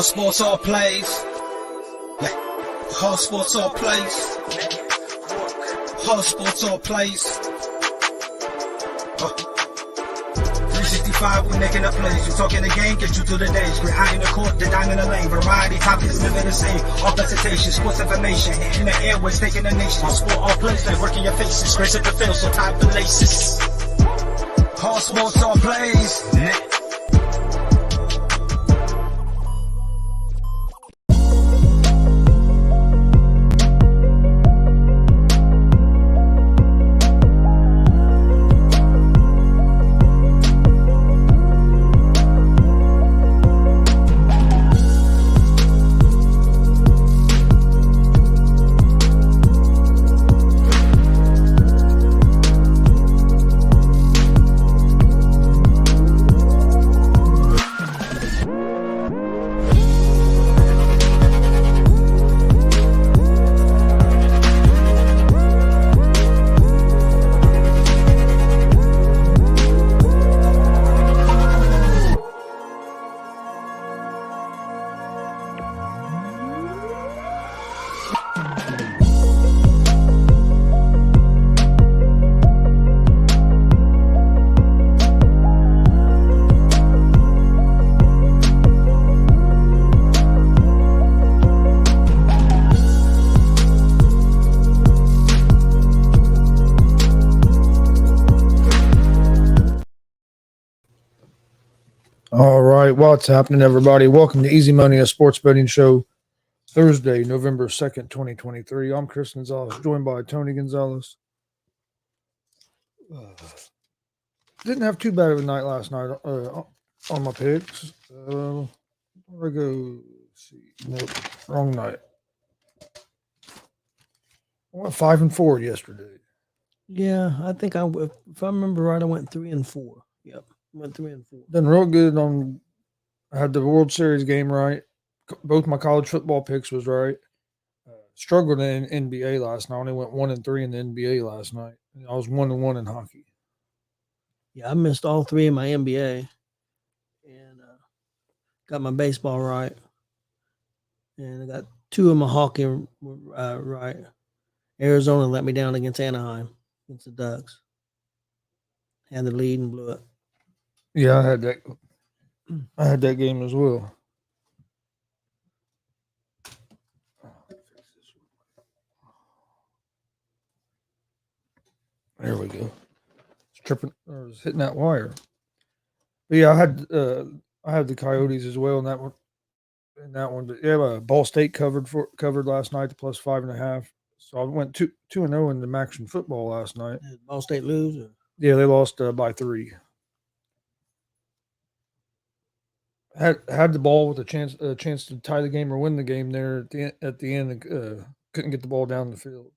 Hard sports all plays. Yeah. Hard sports all plays. Hard sports all plays. 365, we making up plays. You talking the game, get you to the days. We're high in the court, the dime in the lane. Variety topics, living the same. All presentation, sports information. In the airways, taking the nation. Hard sport all plays, like working your faces. Grace at the field, so tie the laces. Hard sports all plays. Yeah. All right, what's happening, everybody? Welcome to Easy Money, a sports betting show, Thursday, November 2nd, 2023. I'm Chris Gonzalez, joined by Tony Gonzalez. Didn't have too bad of a night last night on my picks. Where I go? Let's see. Nope, wrong night. I went 5-4 yesterday. Yeah, I think if I remember right, I went 3-4. Yep, went 3-4. Done real good on. I had the World Series game right. Both my college football picks was right. Struggled in NBA last night. I only went 1-3 in the NBA last night. I was 1-1 in hockey. Yeah, I missed all three in my NBA, and got my baseball right, and I got two of my hockey right. Arizona let me down against Anaheim, against the Ducks. Had the lead and blew it. Yeah, I had that game as well. There we go. It's tripping or was hitting that wire. But yeah, I had the Coyotes as well in that one. But yeah, Ball State covered last night to plus 5.5. So I went 2-0 in the Action football last night. Did Ball State lose? Or? Yeah, they lost by 3. Had the ball with a chance to tie the game or win the game there at the end. Couldn't get the ball down the field.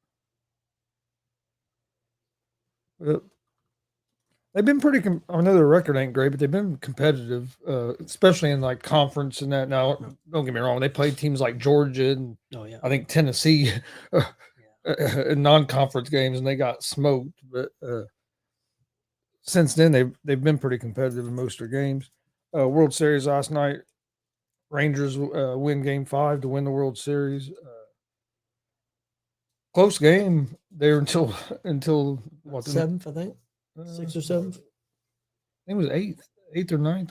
They've been pretty. I know their record ain't great, but they've been competitive, especially in like conference and that. Now, don't get me wrong; they played teams like Georgia and I think Tennessee in non-conference games, and they got smoked. But since then, they've been pretty competitive in most of their games. World Series last night, Rangers win Game 5 to win the World Series. Close game there until what, 7th, I think. 6th or 7th. I think it was 8th or 9th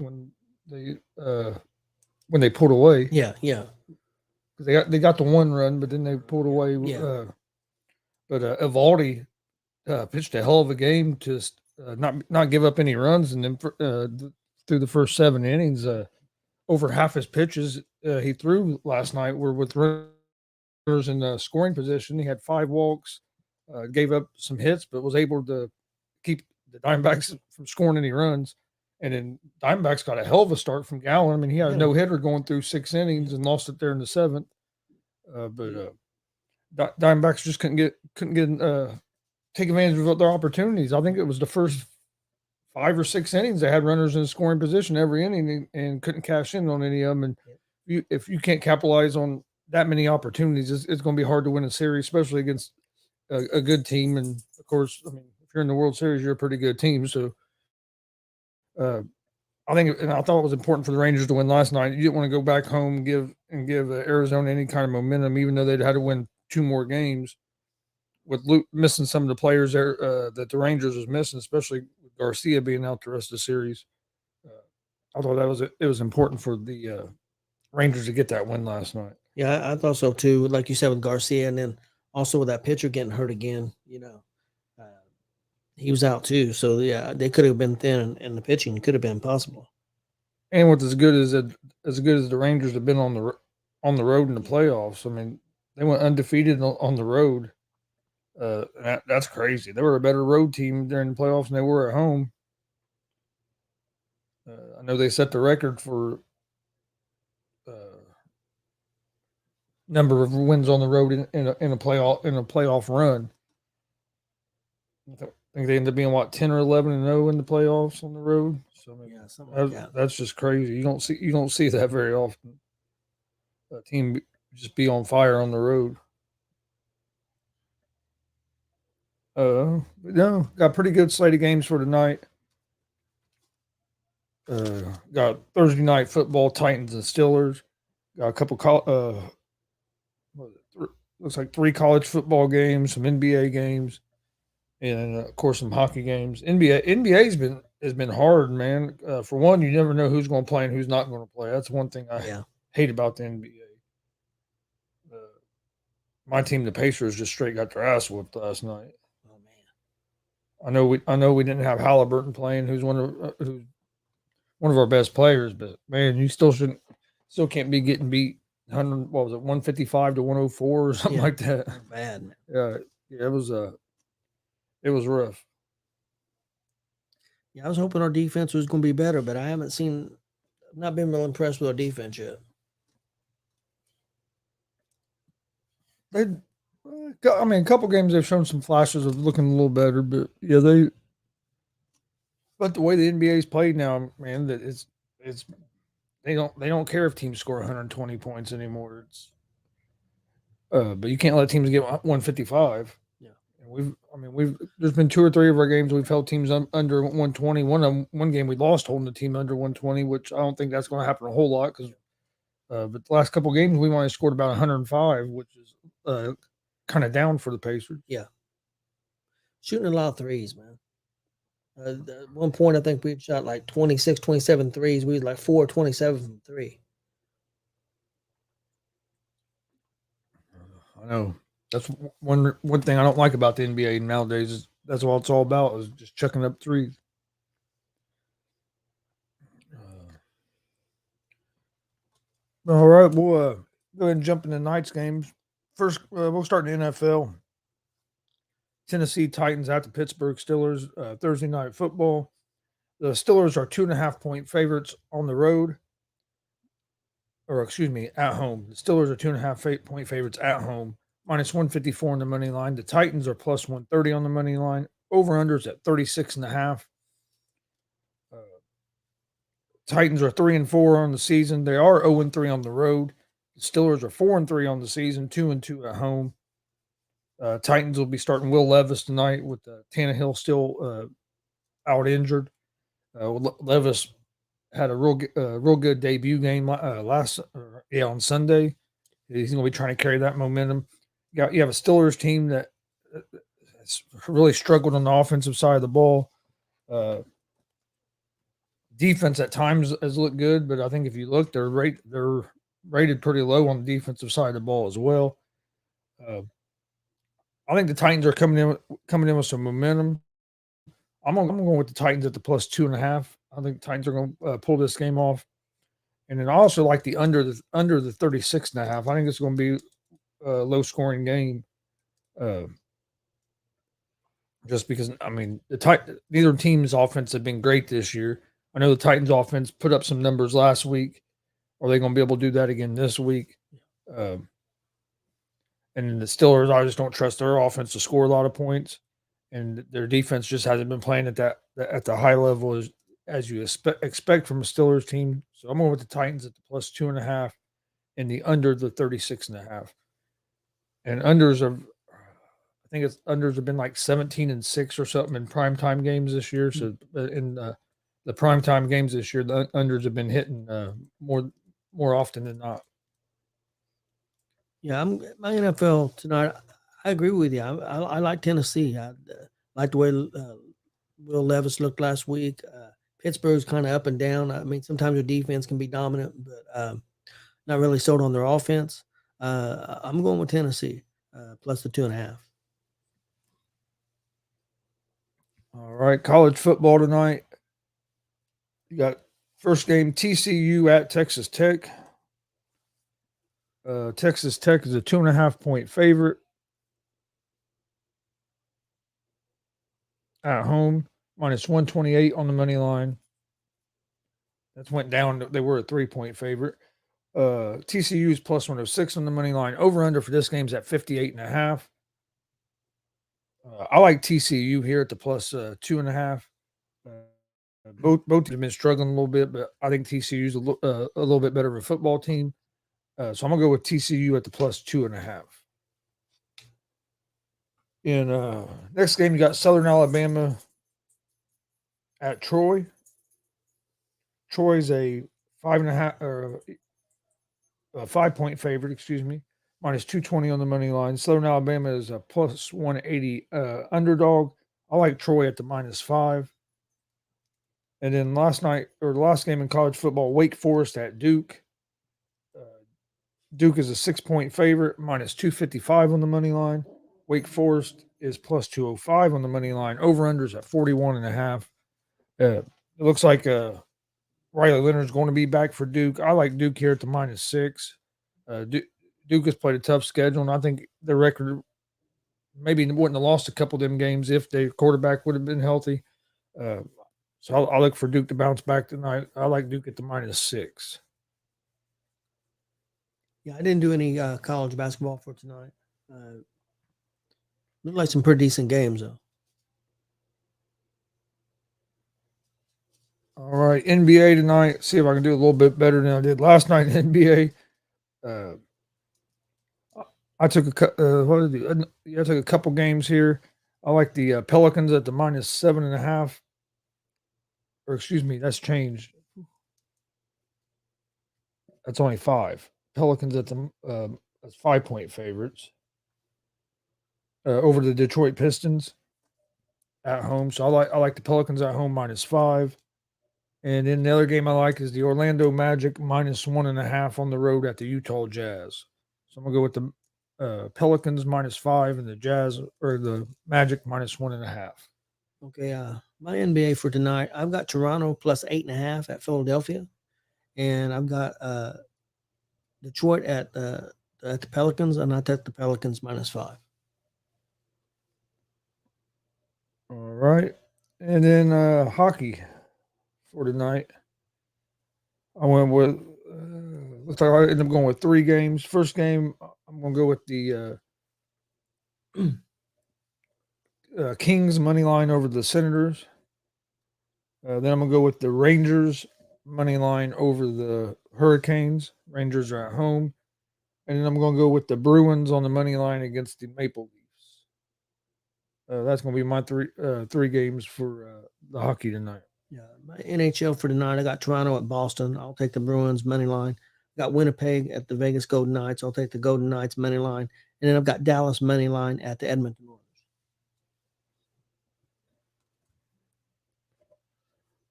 when they pulled away. Yeah. Because they got the one run, but then they pulled away. Yeah. But Evaldi pitched a hell of a game to not give up any runs, and then through the first 7 innings, over half his pitches he threw last night were with runners in scoring position. He had 5 walks, gave up some hits, but was able to keep the Diamondbacks from scoring any runs. And then Diamondbacks got a hell of a start from Gallen. I mean, he had a no-hitter going through 6 innings and lost it there in the 7th. But Diamondbacks just couldn't take advantage of their opportunities. I think it was the first 5 or 6 innings they had runners in scoring position every inning and couldn't cash in on any of them. And if you can't capitalize on that many opportunities, it's going to be hard to win a series, especially against a good team. And of course, I mean, if you're in the World Series, you're a pretty good team. So I think, and I thought it was important for the Rangers to win last night. You didn't want to go back home and give Arizona any kind of momentum, even though they'd had to win 2 more games with Luke missing some of the players there that the Rangers was missing, especially with Garcia being out the rest of the series. I thought it was important for the Rangers to get that win last night. Yeah, I thought so too. Like you said with Garcia, and then also with that pitcher getting hurt again. Uh, he was out too. So yeah, they could have been thin, and the pitching could have been possible. And what's as good as the Rangers have been on the road in the playoffs. I mean, they went undefeated on the road. That's crazy. They were a better road team during the playoffs than they were at home. I know they set the record for number of wins on the road in a playoff run. I think they ended up being 10 or 11-0 in the playoffs on the road. So I mean, Yeah, something like that. that's just crazy. You don't see that very often. A team just be on fire on the road. No, got a pretty good slate of games for tonight. Got Thursday night football, Titans and Steelers. Got a couple looks like 3 college football games, some NBA games, and of course some hockey games. NBA has been hard, man. For one, you never know who's going to play and who's not going to play. That's one thing I hate about the NBA. My team, the Pacers, just straight got their ass whooped last night. Oh man, I know we didn't have Halliburton playing, who's one of our best players, but man, you still can't be getting beat 100. What was it, 155 to 104 or something like that? Bad. Man. Yeah, it was rough. Yeah, I was hoping our defense was going to be better, but I've not been real impressed with our defense yet. A couple games they've shown some flashes of looking a little better, but yeah, but the way the NBA's played now, man, that it's they don't care if teams score 120 points anymore. But you can't let teams get 155. Yeah, and there's been 2 or 3 of our games we've held teams under 120. One game we lost holding the team under 120, which I don't think that's going to happen a whole lot because. But the last couple of games, we've only scored about 105, which is kind of down for the Pacers. Yeah. Shooting a lot of threes, man. At one point, I think we shot like 26, 27 threes. We was like 4-27 from 3. I know. That's one thing I don't like about the NBA nowadays. Is that's all it's all about is just chucking up threes. All right, we'll go ahead and jump into tonight's games. First, we'll start in the NFL. Tennessee Titans at the Pittsburgh Steelers, Thursday night football. The Steelers are 2.5-point favorites on the road. Or, excuse me, at home. The Steelers are 2.5-point favorites at home. Minus 154 on the money line. The Titans are plus 130 on the money line. Over-unders at 36.5. Titans are 3-4 on the season. They are 0-3 on the road. The Steelers are 4-3 on the season, 2-2 at home. Titans will be starting Will Levis tonight with Tannehill still out injured. Levis had a real good debut game on Sunday. He's going to be trying to carry that momentum. You have a Steelers team that has really struggled on the offensive side of the ball. Defense at times has looked good, but I think if you look, they're rated pretty low on the defensive side of the ball as well. I think the Titans are coming in with some momentum. I'm going with the Titans at the plus 2.5. I think the Titans are going to pull this game off, and then I also like the under the 36.5. I think it's going to be a low scoring game. Just because neither team's offense have been great this year. I know the Titans offense put up some numbers last week. Are they going to be able to do that again this week? And the Steelers, I just don't trust their offense to score a lot of points, and their defense just hasn't been playing at the high level as you expect from a Steelers team. So I'm going with the Titans at the plus 2.5 and the under the 36.5. And unders have been like 17-6 or something in primetime games this year. So in the primetime games this year, the unders have been hitting more often than not. Yeah, my NFL tonight. I agree with you. I like Tennessee. I like the way Will Levis looked last week. Pittsburgh's kind of up and down. I mean, sometimes their defense can be dominant, but not really sold on their offense. I'm going with Tennessee plus the 2.5. All right, college football tonight. You got first game TCU at Texas Tech. Texas Tech is a 2.5-point favorite at home, minus 128 on the money line. That's went down. They were a 3-point favorite. TCU is plus 106 on the money line. Over under for this game is at 58.5. I like TCU here at the plus 2.5. Both have been struggling a little bit, but I think TCU is a little bit better of a football team. So I'm gonna go with TCU at the plus 2.5. In next game, you got Southern Alabama at Troy. Troy's a 5.5 or a 5-point favorite, excuse me, minus 220 on the money line. Southern Alabama is a plus 180 underdog. I like Troy at the minus 5. And then the last game in college football, Wake Forest at Duke. Duke is a 6-point favorite, minus 255 on the money line. Wake Forest is plus 205 on the money line. Over-unders at 41.5. It looks like Riley Leonard's going to be back for Duke. I like Duke here at the minus 6. Duke has played a tough schedule, and I think their record maybe wouldn't have lost a couple of them games if their quarterback would have been healthy. So I'll look for Duke to bounce back tonight. I like Duke at the minus 6. Yeah, I didn't do any college basketball for tonight. Looked like some pretty decent games, though. All right, NBA tonight. See if I can do a little bit better than I did last night in NBA. I took I took a couple games here. I like the Pelicans at the minus 7.5. Or excuse me, that's changed. That's only 5. Pelicans at the as 5-point favorites over the Detroit Pistons at home. So I like the Pelicans at home minus 5. And then the other game I like is the Orlando Magic minus 1.5 on the road at the Utah Jazz. So I'm gonna go with the Pelicans minus 5 and the Jazz or the Magic minus 1.5. Okay, my NBA for tonight, I've got Toronto plus 8.5 at Philadelphia, and I've got Detroit at the Pelicans, and I took the Pelicans minus 5. All right, and then hockey for tonight. I went with looks like I ended up going with 3 games. First game, I'm going to go with the Kings money line over the Senators. Then I'm going to go with the Rangers money line over the Hurricanes. Rangers are at home. And then I'm going to go with the Bruins on the money line against the Maple Leafs. That's going to be my three games for the hockey tonight. Yeah, my NHL for tonight, I got Toronto at Boston. I'll take the Bruins money line. Got Winnipeg at the Vegas Golden Knights. I'll take the Golden Knights money line. And then I've got Dallas money line at the Edmonton Oilers.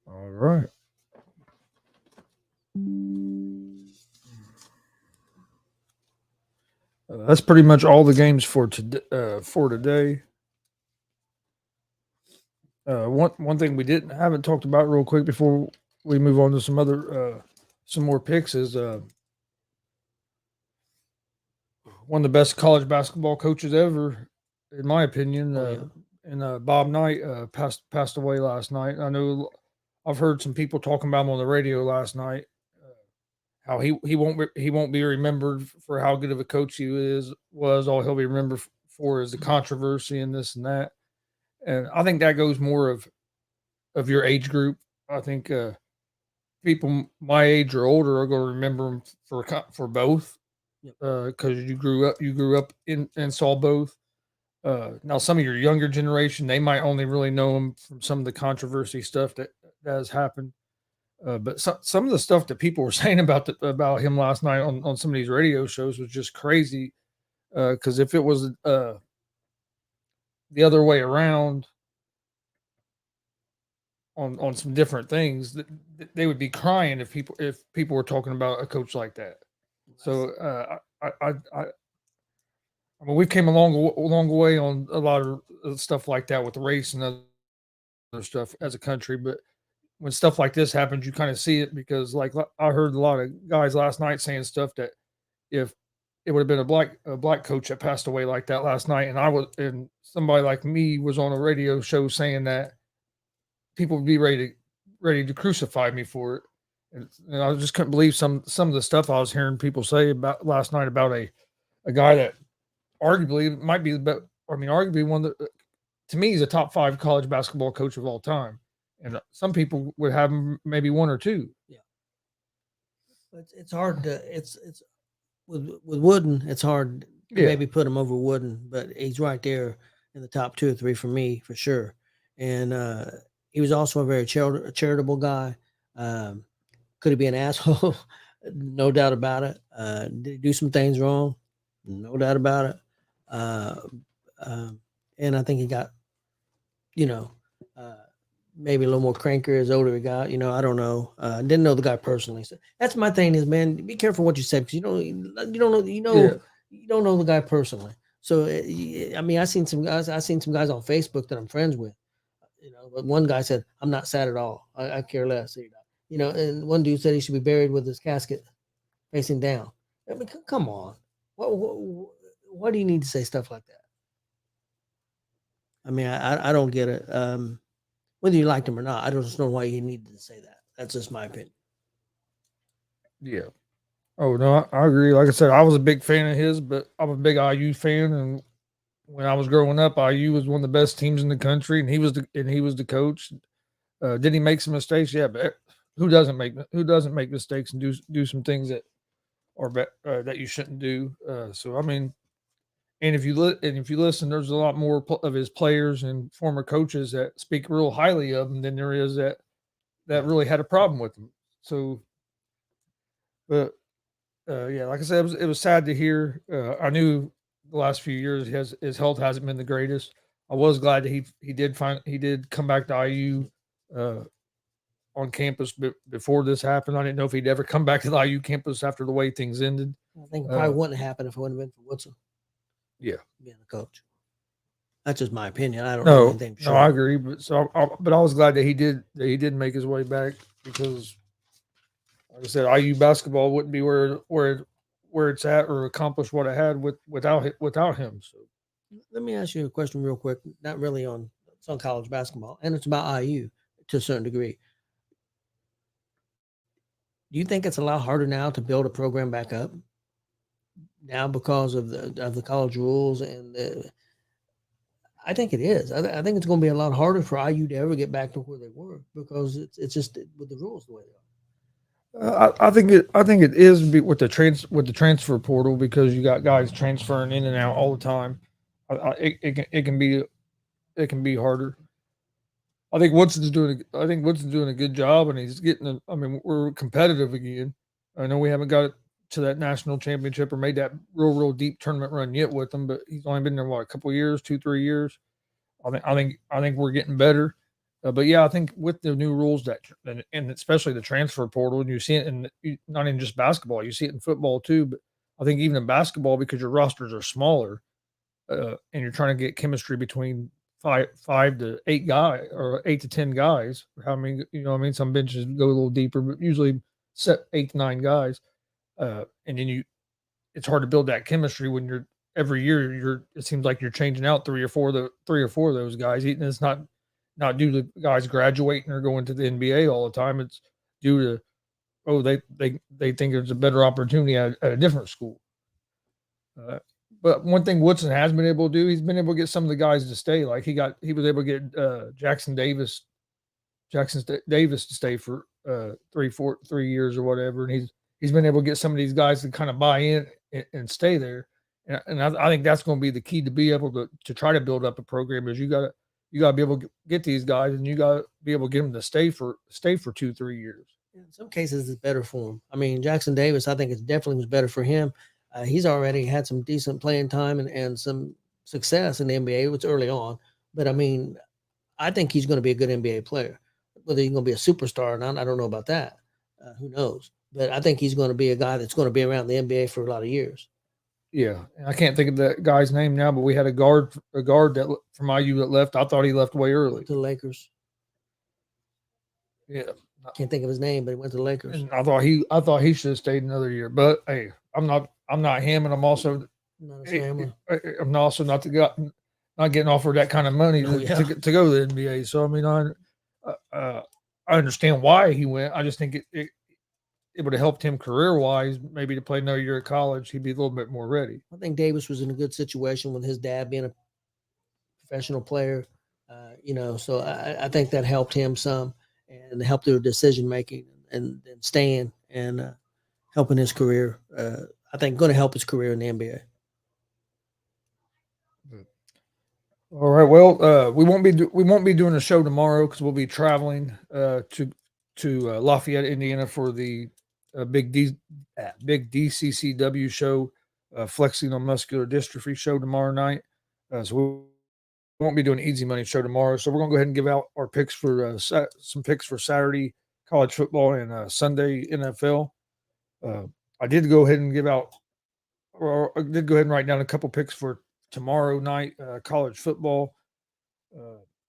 All right. That's pretty much all the games for today. One thing we haven't talked about real quick before we move on to some more picks is one of the best college basketball coaches ever, in my opinion. And Bob Knight passed away last night. I know I've heard some people talking about him on the radio last night. How he won't be remembered for how good of a coach he was. All he'll be remembered for is the controversy and this and that. And I think that goes more of your age group. I think people my age or older are going to remember him for both, because you grew up and saw both. Now, some of your younger generation, they might only really know him from some of the controversy stuff that has happened. But some of the stuff that people were saying about him last night on some of these radio shows was just crazy. Because if it was the other way around on some different things, they would be crying if people were talking about a coach like that. So I mean, we've came a long way on a lot of stuff like that with race and other stuff as a country, but when stuff like this happens, you kind of see it because, like, I heard a lot of guys last night saying stuff that if it would have been a black coach that passed away like that last night, and somebody like me was on a radio show saying that, people would be ready to crucify me for it, and I just couldn't believe some of the stuff I was hearing people say about last night about a guy that arguably might be the best. I mean, arguably one of the, to me, he's a top 5 college basketball coach of all time. And some people would have him maybe 1 or 2. Yeah. It's hard to, it's with Wooden, it's hard to maybe put him over Wooden, but he's right there in the top 2 or 3 for me, for sure. And he was also a very charitable guy. Could he be an asshole? No doubt about it. Did he do some things wrong? No doubt about it. And I think he got, maybe a little more crankier as older he got. I don't know. Didn't know the guy personally. So that's my thing is, man, be careful what you say because you don't know you don't know the guy personally. So I mean, I seen some guys on Facebook that I'm friends with. But one guy said, "I'm not sad at all. I care less." And one dude said he should be buried with his casket facing down. I mean, come on. Why do you need to say stuff like that? I mean, I don't get it. Whether you liked him or not, I don't know why you needed to say that. That's just my opinion. Yeah. Oh no, I agree. Like I said, I was a big fan of his, but I'm a big IU fan, and when I was growing up, IU was one of the best teams in the country, and he was the coach. Did he make some mistakes? Yeah, but who doesn't make mistakes and do some things that are that you shouldn't do? So I mean, and if you listen, there's a lot more of his players and former coaches that speak real highly of him than there is that really had a problem with him. So, but yeah, like I said, it was sad to hear. I knew the last few years his health hasn't been the greatest. I was glad that he did come back to IU on campus before this happened. I didn't know if he'd ever come back to the IU campus after the way things ended. I think it probably wouldn't have happened if it wouldn't have been for Woodson. Yeah, being a coach. That's just my opinion. I don't know anything. No, I agree. But I was glad that he did make his way back because, like I said, IU basketball wouldn't be where it's at or accomplish what it had without him. So, let me ask you a question real quick. Not really it's on college basketball, and it's about IU to a certain degree. Do you think it's a lot harder now to build a program back up now because of the college rules? And I think it is. I think it's going to be a lot harder for IU to ever get back to where they were because it's just with the rules the way they are. I think it is with the transfer portal because you got guys transferring in and out all the time. It can be harder. I think Woodson's doing a good job, and he's getting. I mean, we're competitive again. I know we haven't got it to that national championship or made that real deep tournament run yet with him, but he's only been there a couple of years, 2-3 years. I think we're getting better. But yeah, I think with the new rules and especially the transfer portal, and you see it in not in just basketball, you see it in football too. But I think even in basketball, because your rosters are smaller, and you're trying to get chemistry between 5 to 8 guys or 8 to 10 guys. How many? Some benches go a little deeper, but usually set 8 to 9 guys. And then it's hard to build that chemistry when you're every year. It seems like you're changing out 3 or 4 of those guys. And it's not due to guys graduating or going to the NBA all the time. It's due to they think there's a better opportunity at a different school. But one thing Woodson has been able to do, he's been able to get some of the guys to stay. Like he was able to get Jackson Davis to stay for 3 years or whatever, and he's been able to get some of these guys to kind of buy in and stay there. And I think that's going to be the key to be able to try to build up a program. Is you got you got to be able to get these guys, and you got to be able to get them to stay for 2-3 years. In some cases, it's better for him. I mean, Jackson Davis, I think it definitely was better for him. He's already had some decent playing time and some success in the NBA. It was early on, but I mean, I think he's going to be a good NBA player. Whether he's going to be a superstar or not, I don't know about that. Who knows? But I think he's going to be a guy that's going to be around the NBA for a lot of years. Yeah, and I can't think of that guy's name now, but we had a guard that from IU that left. I thought he left way early to the Lakers. Yeah, can't think of his name, but he went to the Lakers. And I thought he should have stayed another year. But hey, I'm not him, and I'm also I'm also not the guy, not getting offered that kind of money to go to the NBA. So I mean, I understand why he went. I just think it would have helped him career wise, maybe to play another year at college. He'd be a little bit more ready. I think Davis was in a good situation with his dad being a professional player, so I think that helped him some and helped their decision making and staying and helping his career. I think going to help his career in the NBA. All right. Well, we won't be doing a show tomorrow because we'll be traveling to Lafayette, Indiana for the big DCCW show, flexing on muscular dystrophy show tomorrow night. So we won't be doing an easy money show tomorrow. So we're gonna go ahead and give out our picks for some picks for Saturday college football and Sunday NFL. I did go ahead and write down a couple picks for tomorrow night college football.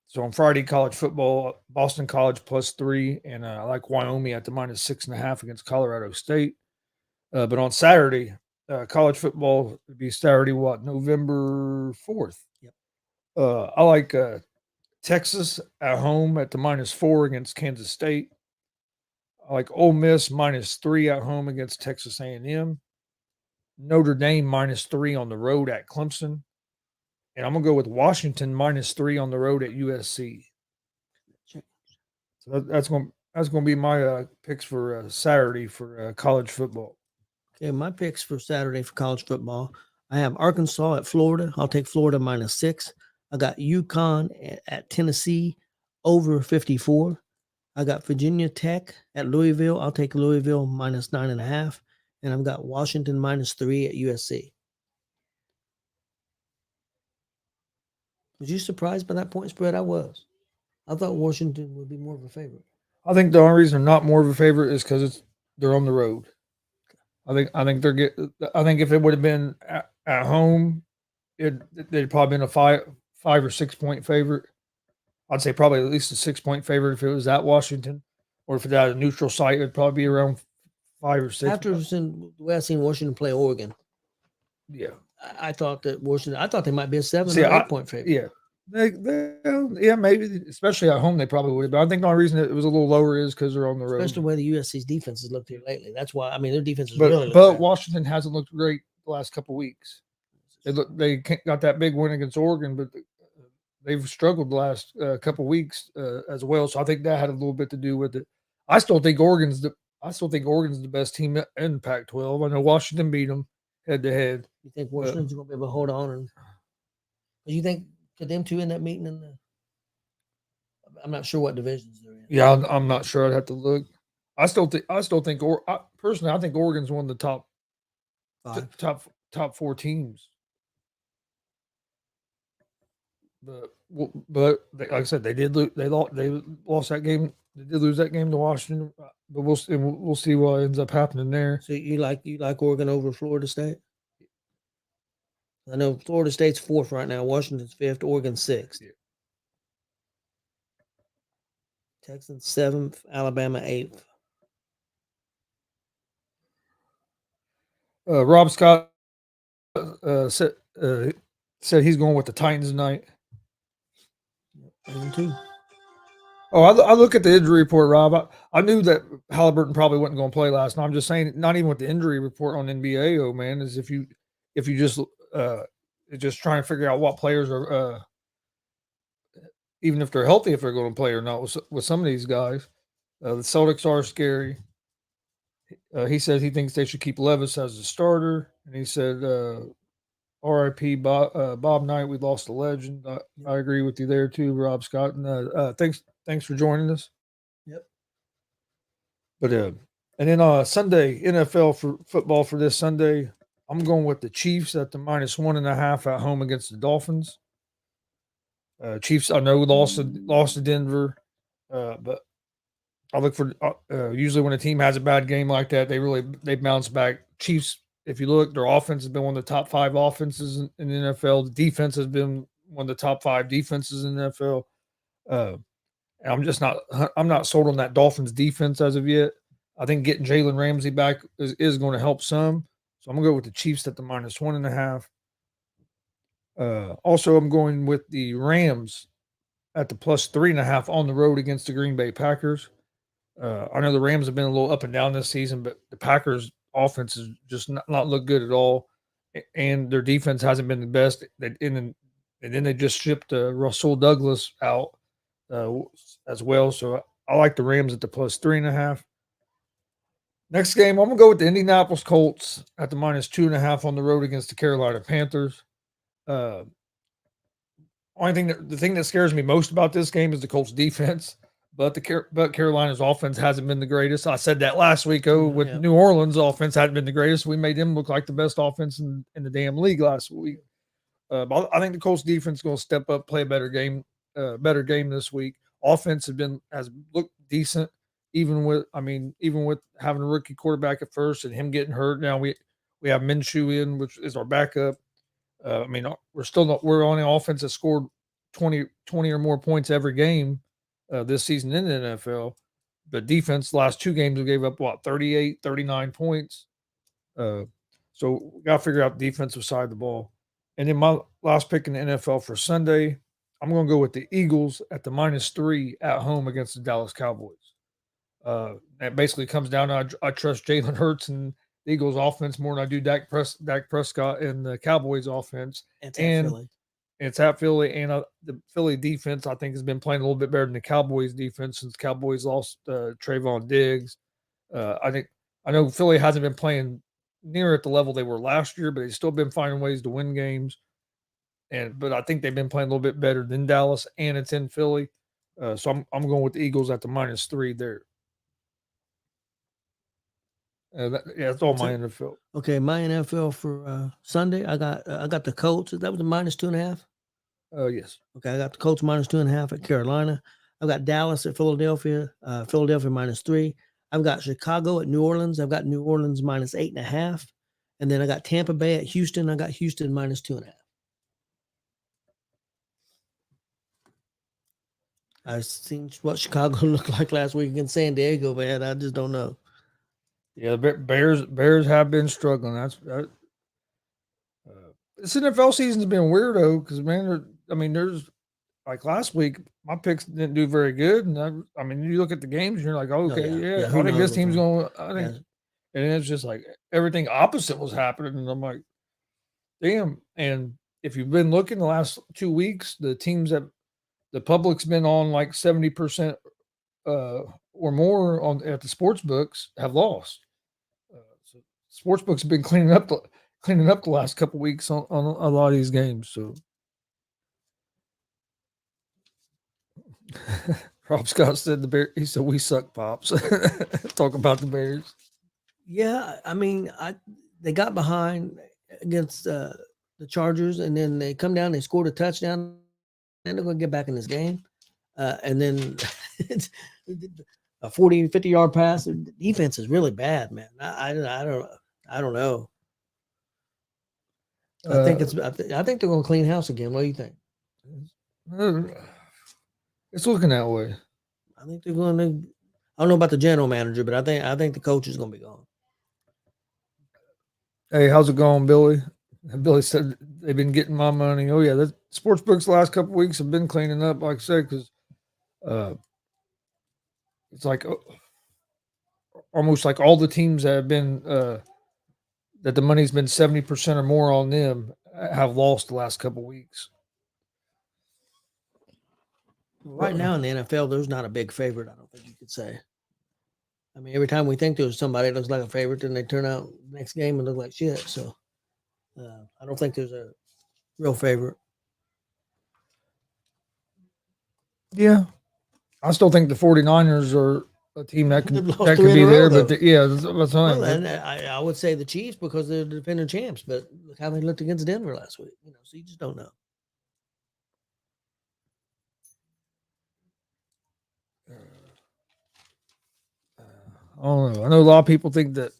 So on Friday, college football, Boston College +3, and I like Wyoming at the -6.5 against Colorado State. But on Saturday, college football would be Saturday, November 4th. Yep. I like Texas at home at the -4 against Kansas State. I like Ole Miss -3 at home against Texas A&M. Notre Dame -3 on the road at Clemson. And I'm going to go with Washington -3 on the road at USC. So that's going to be my picks for Saturday for college football. Okay, my picks for Saturday for college football. I have Arkansas at Florida. I'll take Florida -6. I got UConn at Tennessee over 54. I got Virginia Tech at Louisville. I'll take Louisville -9.5. And I've got Washington -3 at USC. Was you surprised by that point spread? I was. I thought Washington would be more of a favorite. I think the only reason they're not more of a favorite is because they're on the road. I think if it would have been at home, they'd probably been a 5 or 6 point favorite. I'd say probably at least a 6 point favorite if it was at Washington, or if it had a neutral site, it'd probably be around 5 or 6. After the way I've seen Washington play Oregon, yeah, I thought they might be a 7 or 8 point favorite. Yeah. Maybe, especially at home, they probably would. But I think the only reason it was a little lower is because they're on the road. Especially the way the USC's defense has looked here lately. That's why. I mean, their defense is But Washington hasn't looked great the last couple of weeks. They got that big win against Oregon, but they've struggled the last couple of weeks as well. So I think that had a little bit to do with it. I still think Oregon's the best team in Pac-12. I know Washington beat them head to head. You think Washington's going to be able to hold on? And you think could them two end up meeting in the? I'm not sure what divisions they're in. Yeah, I'm not sure. I'd have to look. I still think personally, I think Oregon's one of the top 4 teams. But like I said, they did lose. They lost that game. They did lose that game to Washington. But we'll see what ends up happening there. So you like Oregon over Florida State? I know Florida State's 4th right now. Washington's 5th. Oregon's 6th. Yeah. Texans 7th. Alabama 8th. Rob Scott said he's going with the Titans tonight. Too. Oh, I look at the injury report, Rob. I knew that Halliburton probably wasn't going to play last night. I'm just saying, not even with the injury report on NBA. Oh man, is if you just trying to figure out what players are, even if they're healthy, if they're going to play or not with some of these guys. The Celtics are scary. He said he thinks they should keep Levis as a starter, and he said R.I.P. Bob Knight. We lost a legend. I agree with you there too, Rob Scott. And thanks for joining us. Yep. But and then Sunday NFL for football for this Sunday, I'm going with the Chiefs at the -1.5 at home against the Dolphins. Chiefs, I know lost to Denver, but I look for usually when a team has a bad game like that, they bounce back. Chiefs, if you look, their offense has been one of the top 5 offenses in the NFL. The defense has been one of the top 5 defenses in the NFL. And I'm not sold on that Dolphins defense as of yet. I think getting Jalen Ramsey back is going to help some. So I'm gonna go with the Chiefs at the -1.5. Also, I'm going with the Rams at the +3.5 on the road against the Green Bay Packers. I know the Rams have been a little up and down this season, but the Packers' offense has just not looked good at all, and their defense hasn't been the best. And then they just shipped Russell Douglas out as well. So I like the Rams at the +3.5. Next game, I'm gonna go with the Indianapolis Colts at the -2.5 on the road against the Carolina Panthers. Uh, the thing that scares me most about this game is the Colts defense, but Carolina's offense hasn't been the greatest. I said that last week. With New Orleans' offense hadn't been the greatest. We made them look like the best offense in the damn league last week. But I think the Colts defense is going to step up, play a better game this week. Offense has looked decent, even with having a rookie quarterback at first and him getting hurt. Now we have Minshew in, which is our backup. We're on an offense that scored 20 or more points every game this season in the NFL. The defense last 2 games we gave up 38, 39 points. So we got to figure out the defensive side of the ball. And then my last pick in the NFL for Sunday, I'm going to go with the Eagles at the -3 at home against the Dallas Cowboys. That basically comes down to I trust Jalen Hurts and the Eagles offense more than I do Dak Prescott and the Cowboys offense. It's at Philly. It's at Philly, and the Philly defense I think has been playing a little bit better than the Cowboys defense since the Cowboys lost Trayvon Diggs. I know Philly hasn't been playing near at the level they were last year, but they've still been finding ways to win games. But I think they've been playing a little bit better than Dallas, and it's in Philly. So I'm going with the Eagles at the -3 there. That's all my NFL. Okay, my NFL for Sunday, I got the Colts. That was the -2.5. Yes. Okay, I got the Colts -2.5 at Carolina. I've got Dallas at Philadelphia. Philadelphia -3. I've got Chicago at New Orleans. I've got New Orleans -8.5, and then I got Tampa Bay at Houston. I got Houston -2.5. I've seen what Chicago looked like last week against San Diego, man. I just don't know. Yeah, the Bears have been struggling. This NFL season's been weird though, because there's like last week, my picks didn't do very good, and you look at the games, and you're like, okay, I think this team's going. And it's just like everything opposite was happening, and I'm like, damn. And if you've been looking the last 2 weeks, the teams that the public's been on like 70% or more at the sports books have lost. So sports books have been cleaning up the last couple of weeks on a lot of these games. So Rob Scott said he said we suck, Pops. Talk about the Bears. Yeah, they got behind against the Chargers, and then they come down, they scored a touchdown, and they're going to get back in this game. And then a 40, 50-yard pass. The defense is really bad, man. I don't know. I think they're going to clean house again. What do you think? It's looking that way. I think they're going to. I don't know about the general manager, but I think the coach is going to be gone. Hey, how's it going, Billy? Billy said they've been getting my money. Oh yeah, the sports books the last couple of weeks have been cleaning up, like I said, because it's like almost like all the teams that have been that the money's been 70% or more on them have lost the last couple of weeks. Right now in the NFL, there's not a big favorite. I don't think you could say. Every time we think there's somebody that looks like a favorite, then they turn out next game and look like shit. So I don't think there's a real favorite. Yeah. I still think the 49ers are a team that They've lost could 3 in be a row, there, though. but yeah, that's what I'm saying. Well, and I would say the Chiefs because they're the defending champs, but look how they looked against Denver last week. So you just don't know. I don't know. I know a lot of people think that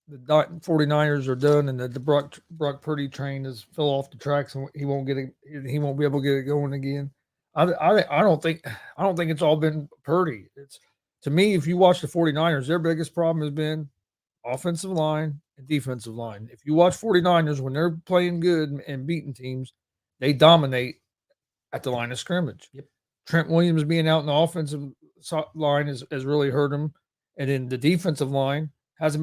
the 49ers are done and that the Brock Purdy train has fell off the tracks and he won't he won't be able to get it going again. I don't think it's all been Purdy. It's to me, if you watch the 49ers, their biggest problem has been offensive line and defensive line. If you watch 49ers when they're playing good and beating teams, they dominate at the line of scrimmage. Yep. Trent Williams being out in the offensive line has really hurt him. And then the defensive line they haven't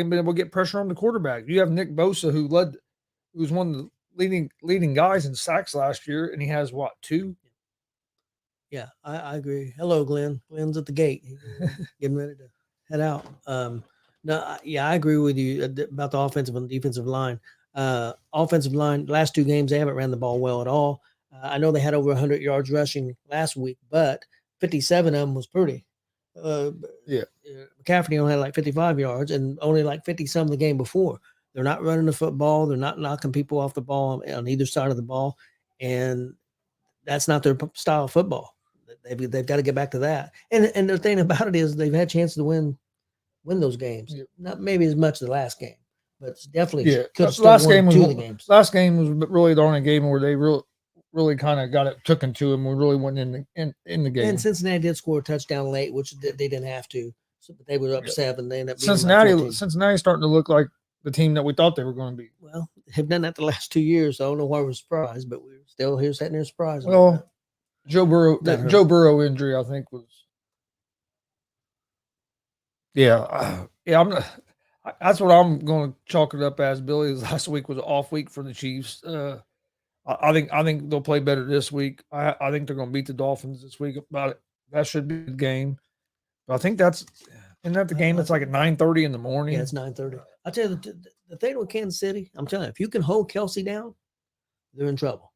been able to get pressure on the quarterback. You have Nick Bosa who's one of the leading guys in sacks last year, and he has what, 2? Yeah, I agree. Hello, Glenn. Glenn's at the gate. Getting ready to head out. I agree with you about the offensive and defensive line. Offensive line, last 2 games, they haven't ran the ball well at all. I know they had over 100 yards rushing last week, but 57 of them was Purdy. McCaffrey only had like 55 yards and only like 50 some the game before. They're not running the football. They're not knocking people off the ball on either side of the ball. And that's not their style of football. They've got to get back to that. And the thing about it is they've had chances to win those games. Yeah. Not maybe as much the last game, but it's definitely could have last game was 2 of the games. Last game was really the only game where they really kind of got it took into them. We really went in the game. And Cincinnati did score a touchdown late, which they didn't have to. So, but they were up 7. They ended up beating Cincinnati's starting to look like the team that we thought they were going to be. Well, they've done that the last 2 years. So I don't know why we're surprised, but we're still here sitting there surprised. Well, Joe Burrow injury, I think, was. Yeah, that's what I'm going to chalk it up as. Billy, last week was an off week for the Chiefs. I think they'll play better this week. I think they're going to beat the Dolphins this week. That should be the game. But I think isn't that the game that's like at 9:30 in the morning? Yeah, it's 9:30. I'll tell you the thing with Kansas City. I'm telling you, if you can hold Kelsey down, they're in trouble.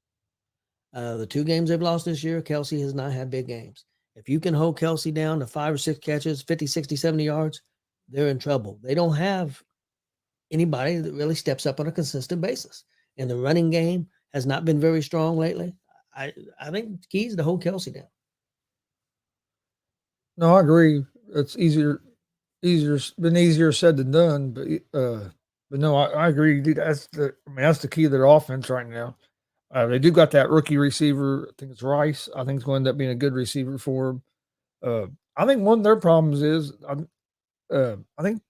The 2 games they've lost this year, Kelsey has not had big games. If you can hold Kelsey down to 5 or 6 catches, 50, 60, 70 yards, they're in trouble. They don't have anybody that really steps up on a consistent basis. And the running game has not been very strong lately. I think the key is to hold Kelsey down. No, I agree. It's been easier said than done, but no, I agree. That's the key to their offense right now. They do got that rookie receiver. I think it's Rice. I think it's going to end up being a good receiver for them. I think one of their problems is I think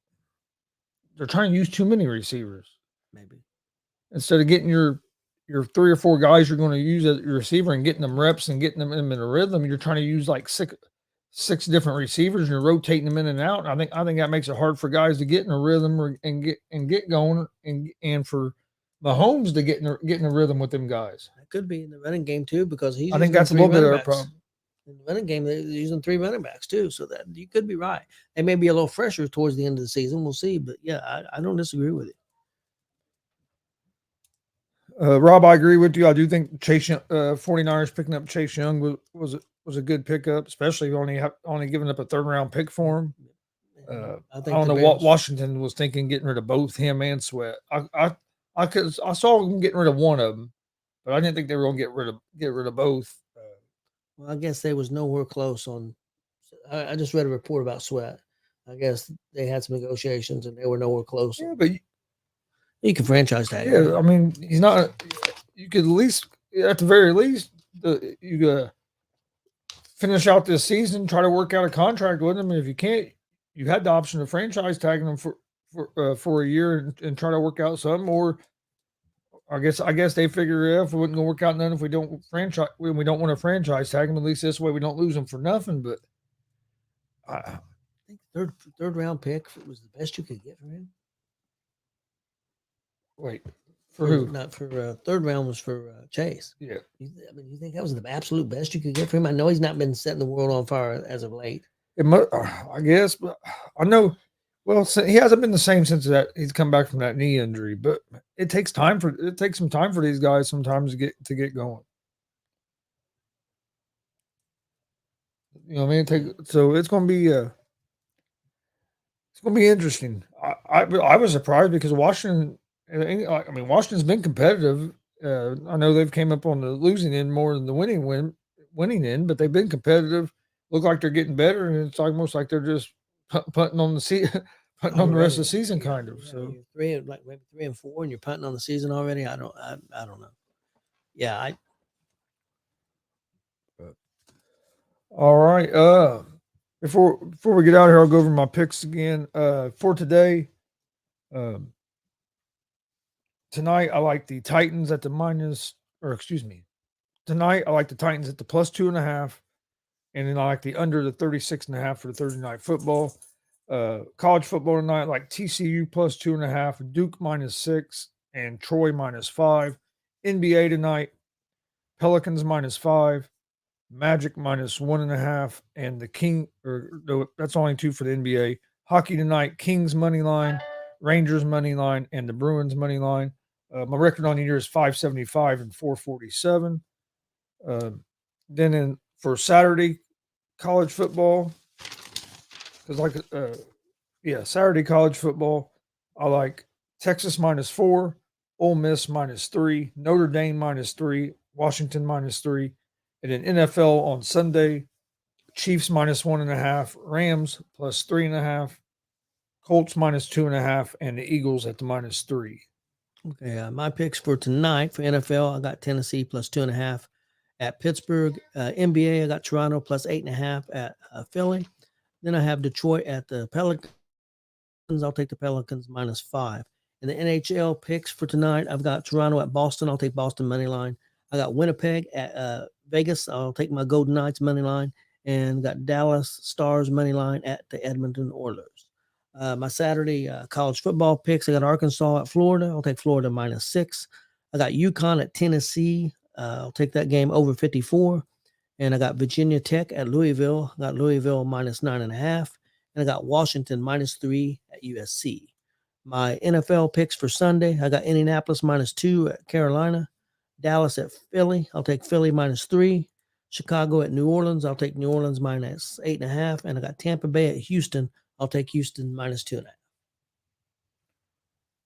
they're trying to use too many receivers. Maybe instead of getting your 3 or 4 guys you're going to use as your receiver and getting them reps and getting them in a rhythm, you're trying to use like six different receivers and you're rotating them in and out. And I think that makes it hard for guys to get in a rhythm and get going and for Mahomes to get in a rhythm with them guys. It could be in the running game too, because I think that's a little bit of a problem. In the running game, they're using 3 running backs too, so that you could be right. They may be a little fresher towards the end of the season. We'll see, but yeah, I don't disagree with you. Rob, I agree with you. I do think 49ers picking up Chase Young was a good pickup, especially only giving up a 3rd round pick for him. I don't know what Washington was thinking, getting rid of both him and Sweat. I saw them getting rid of one of them, but I didn't think they were going to get rid of both. Well, I guess they was nowhere close on. I just read a report about Sweat. I guess they had some negotiations and they were nowhere close. Yeah, but you can franchise tag. Yeah, I mean, he's not. You could at the very least, you finish out this season, try to work out a contract with him. And if you can't, you had the option of franchise tagging him for a year and try to work out some. Or I guess they figure if it wasn't going to work out none if we don't want to franchise tag him. At least this way we don't lose him for nothing. But I think third round pick was the best you could get for him. Wait, for who? Not for 3rd round was for Chase. Yeah. You think that was the absolute best you could get for him? I know he's not been setting the world on fire as of late. I guess, but I know Well, so he hasn't been the same since that he's come back from that knee injury, but it takes some time for these guys sometimes to get going. You know what I mean? So it's going to be interesting. I was surprised because Washington. I mean, Washington's been competitive. I know they've came up on the losing end more than the winning end, but they've been competitive. Look like they're getting better, and it's almost like they're just punting on the punting on the rest of the season, kind of. So you're maybe 3-4, and you're punting on the season already. I don't know. Yeah, all right. Before we get out of here, I'll go over my picks again. For today, tonight I like the Titans at the tonight I like the Titans at the +2.5, and then I like the under the 36.5 for the Thursday night football. College football tonight, like TCU +2.5, Duke -6, and Troy -5. NBA tonight, Pelicans -5, Magic -1.5, and the King. Or no, that's only 2 for the NBA. Hockey tonight, Kings money line, Rangers money line, and the Bruins money line. My record on the year is 575 and 447. Then for Saturday college football, because Saturday college football, I like Texas -4, Ole Miss -3, Notre Dame -3, Washington -3, and then NFL on Sunday, Chiefs -1.5, Rams +3.5, Colts -2.5, and the Eagles at the -3. Okay, my picks for tonight for NFL, I got Tennessee +2.5 at Pittsburgh. NBA, I got Toronto +8.5 at Philly. Then I have Detroit at the Pelicans. I'll take the Pelicans -5. In the NHL picks for tonight, I've got Toronto at Boston. I'll take Boston money line. I got Winnipeg at Vegas. I'll take my Golden Knights money line, and got Dallas Stars money line at the Edmonton Oilers. My Saturday college football picks, I got Arkansas at Florida. I'll take Florida -6. I got UConn at Tennessee. I'll take that game over 54. And I got Virginia Tech at Louisville. I got Louisville -9.5. And I got Washington -3 at USC. My NFL picks for Sunday, I got Indianapolis -2 at Carolina. Dallas at Philly. I'll take Philly -3. Chicago at New Orleans. I'll take New Orleans -8.5. And I got Tampa Bay at Houston. I'll take Houston -2.5.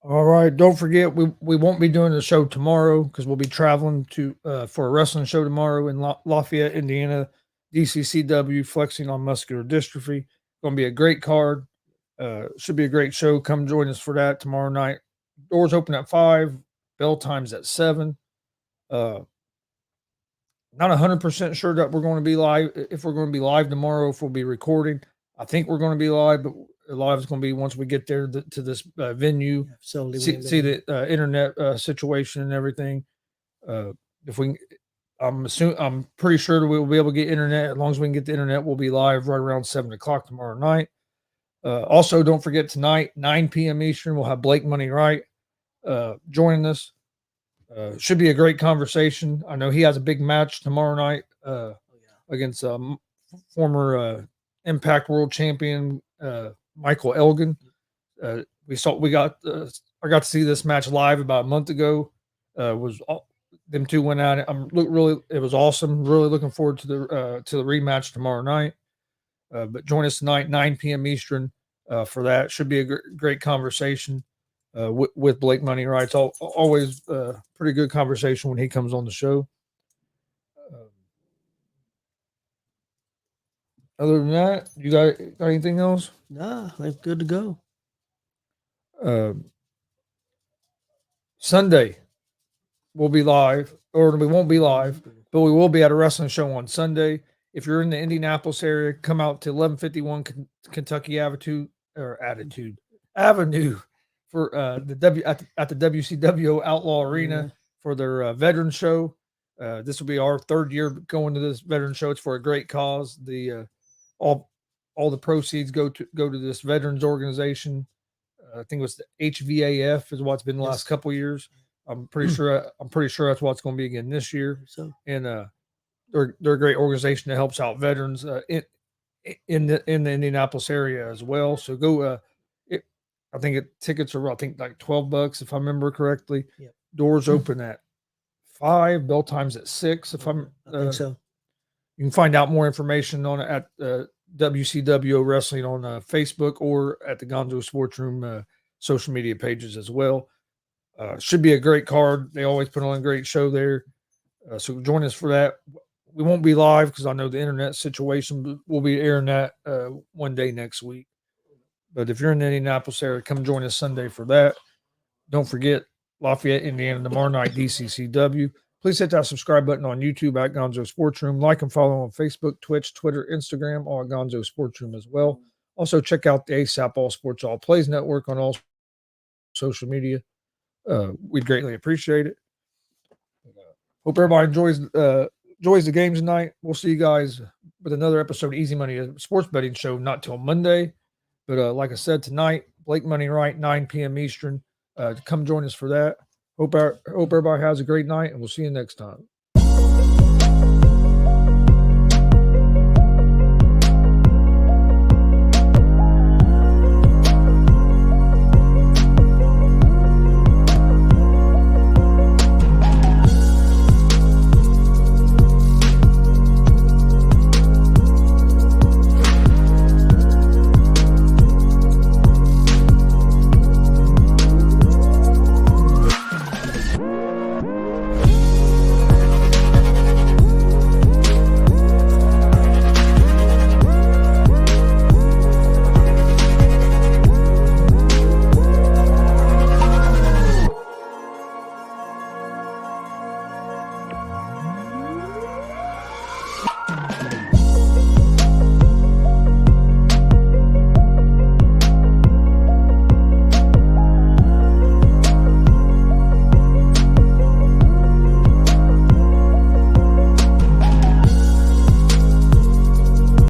All right. Don't forget, we won't be doing the show tomorrow because we'll be traveling for a wrestling show tomorrow in Lafayette, Indiana, DCCW, flexing on muscular dystrophy. Going to be a great card. Should be a great show. Come join us for that tomorrow night. Doors open at 5. Bell time's at 7. Not 100% sure that we're going to be live. If we're going to be live tomorrow, if we'll be recording, I think we're going to be live, but live is going to be once we get there to this venue, see the internet situation and everything. If we, I'm pretty sure that we'll be able to get internet. As long as we can get the internet, we'll be live right around 7:00 tomorrow night. Also, don't forget tonight, 9 p.m. Eastern, we'll have Blake Money Right joining us. Should be a great conversation. I know he has a big match tomorrow night against former Impact World Champion Michael Elgin. I got to see this match live about a month ago. Them two went at it. It was awesome. Really looking forward to the rematch tomorrow night. But join us tonight, 9 p.m. Eastern, for that. Should be a great conversation with Blake Money Right. It's always a pretty good conversation when he comes on the show. Other than that, you got anything else? Nah, that's good to go. Sunday, we'll be live, or we won't be live, but we will be at a wrestling show on Sunday. If you're in the Indianapolis area, come out to 1151 Kentucky Avenue for at the WCW Outlaw Arena for their veteran show. This will be our third year going to this veteran show. It's for a great cause. All the proceeds go to this veterans organization. I think it was the HVAF is what's been the last couple of years. I'm pretty sure that's what it's going to be again this year. So, and they're a great organization that helps out veterans in the Indianapolis area as well. So go I think tickets are, I think, like $12 if I remember correctly. Yep. Doors open at 5, bell times at 6. If I'm, I think so. You can find out more information on it at WCWO Wrestling on Facebook or at the Gonzo Sports Room social media pages as well. Should be a great card. They always put on a great show there. So join us for that. We won't be live because I know the internet situation, but we'll be airing that one day next week. But if you're in the Indianapolis area, come join us Sunday for that. Don't forget, Lafayette, Indiana, tomorrow night, DCCW. Please hit that subscribe button on YouTube at Gonzo Sports Room. Like and follow on Facebook, Twitch, Twitter, Instagram, all at Gonzo Sports Room as well. Also, check out the ASAP All Sports All Plays Network on all social media. We'd greatly appreciate it. Hope everybody enjoys the games tonight. We'll see you guys with another episode of Easy Money, a sports betting show, not till Monday. But like I said, tonight, Blake Money Right, 9 p.m. Eastern. Come join us for that. Hope everybody has a great night, and we'll see you next time.